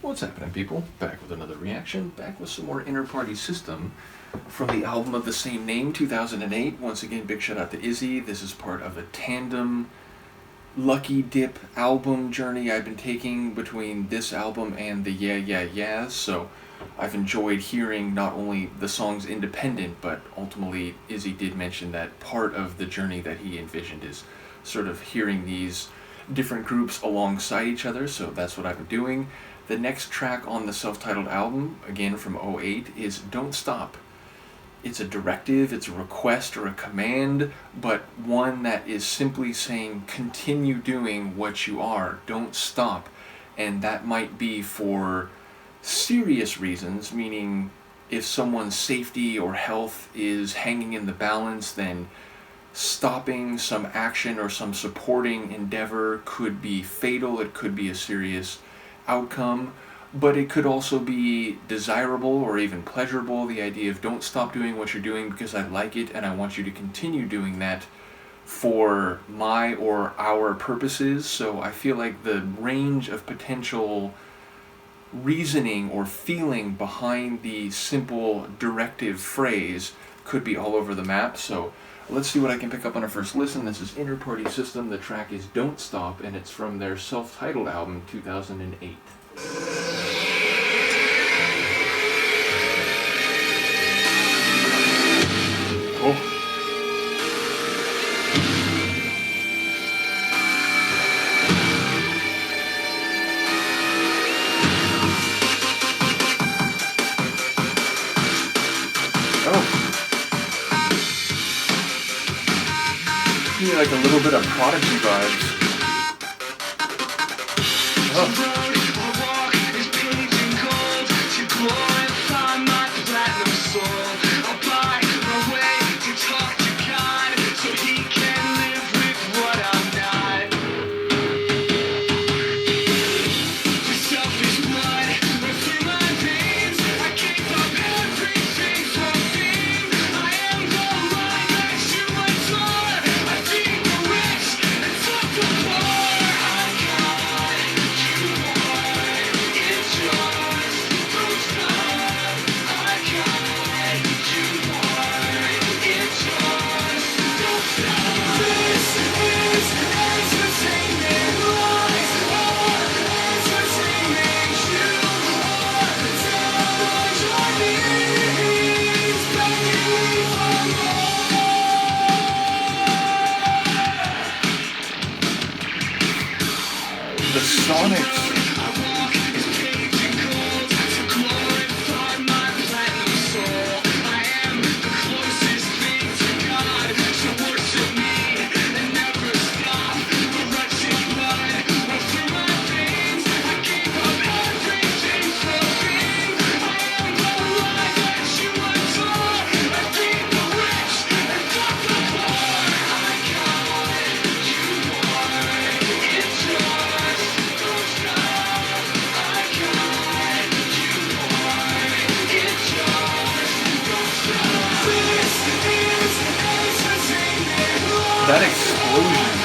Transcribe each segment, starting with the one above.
What's happening, people? Back with another reaction, back with some more Innerparty System from the album of the same name, 2008. Once again, big shout out to Izzy. This is part of a tandem lucky dip album journey I've been taking between this album and the Yeah Yeah Yeahs, so I've enjoyed hearing not only the songs independent, but ultimately Izzy did mention that part of the journey that he envisioned is sort of hearing these different groups alongside each other, so that's what I've been doing. The next track on the self-titled album, again from '08, is Don't Stop. It's a directive, it's a request or a command, but one that is simply saying continue doing what you are, don't stop. And that might be for serious reasons, meaning if someone's safety or health is hanging in the balance, then stopping some action or some supporting endeavor could be fatal, it could be a serious outcome, but it could also be desirable or even pleasurable. The idea of don't stop doing what you're doing because I like it and I want you to continue doing that for my or our purposes. So I feel like the range of potential reasoning or feeling behind the simple directive phrase could be all over the map. So let's see what I can pick up on a first listen. This is Innerparty System. The track is Don't Stop, and it's from their self-titled album, 2008. Oh. Give me like a little bit of Prodigy vibes. Oh. The Sonics. That explosion.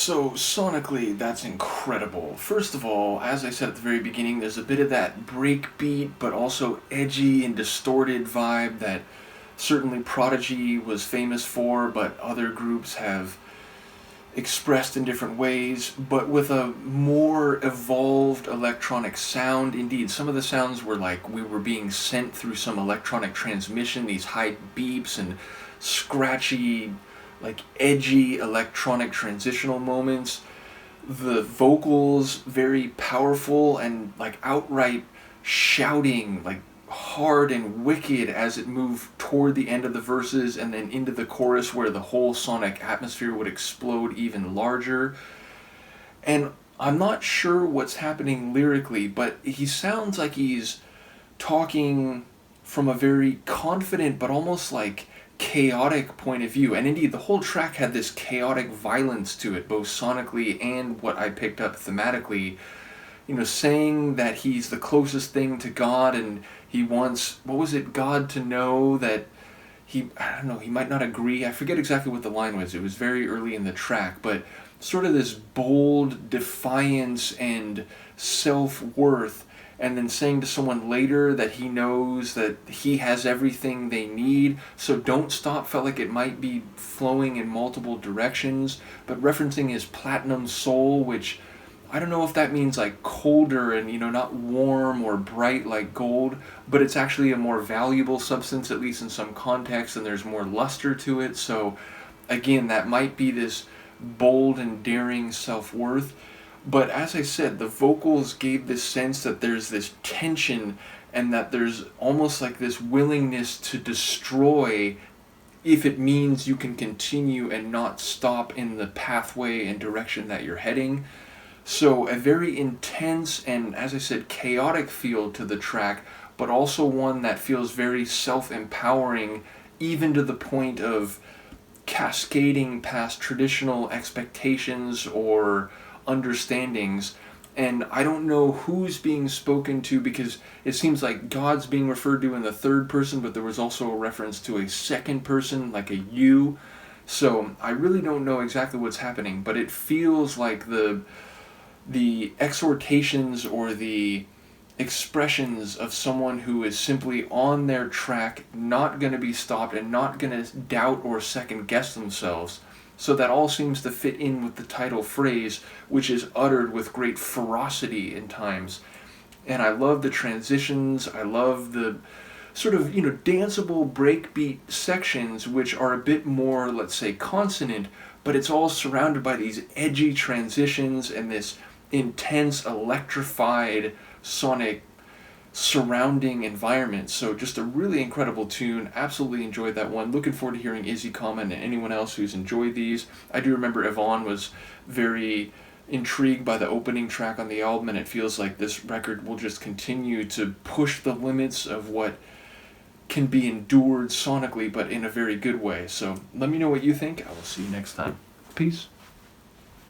So, sonically, that's incredible. First of all, as I said at the very beginning, there's a bit of that breakbeat, but also edgy and distorted vibe that certainly Prodigy was famous for, but other groups have expressed in different ways, but with a more evolved electronic sound. Indeed, some of the sounds were like we were being sent through some electronic transmission, these high beeps and scratchy, like edgy electronic transitional moments. The vocals very powerful and like outright shouting, like hard and wicked as it moved toward the end of the verses and then into the chorus where the whole sonic atmosphere would explode even larger. And I'm not sure what's happening lyrically, but he sounds like he's talking from a very confident but almost like chaotic point of view. And indeed, the whole track had this chaotic violence to it, both sonically and what I picked up thematically. You know, saying that he's the closest thing to God and he wants, what was it, God to know that I don't know, he might not agree. I forget exactly what the line was. It was very early in the track, but sort of this bold defiance and self-worth, and then saying to someone later that he knows that he has everything they need, so don't stop, felt like it might be flowing in multiple directions, but referencing his platinum soul, which I don't know if that means like colder and, you know, not warm or bright like gold, but it's actually a more valuable substance, at least in some contexts, and there's more luster to it. So again, that might be this bold and daring self-worth. But as I said, the vocals gave this sense that there's this tension and that there's almost like this willingness to destroy if it means you can continue and not stop in the pathway and direction that you're heading. So a very intense and, as I said, chaotic feel to the track, but also one that feels very self-empowering, even to the point of cascading past traditional expectations or understandings. And I don't know who's being spoken to, because it seems like God's being referred to in the third person, but there was also a reference to a second person, like a you. So I really don't know exactly what's happening, but it feels like the exhortations or the expressions of someone who is simply on their track, not going to be stopped and not going to doubt or second guess themselves. So that all seems to fit in with the title phrase, which is uttered with great ferocity in times. And I love the transitions, I love the sort of, you know, danceable breakbeat sections, which are a bit more, let's say, consonant, but it's all surrounded by these edgy transitions and this intense, electrified, sonic surrounding environment. So just a really incredible tune. Absolutely enjoyed that one. Looking forward to hearing Izzy comment and anyone else who's enjoyed these. I do remember Yvonne was very intrigued by the opening track on the album, and it feels like this record will just continue to push the limits of what can be endured sonically, but in a very good way. So let me know what you think. I will see you next time. Peace.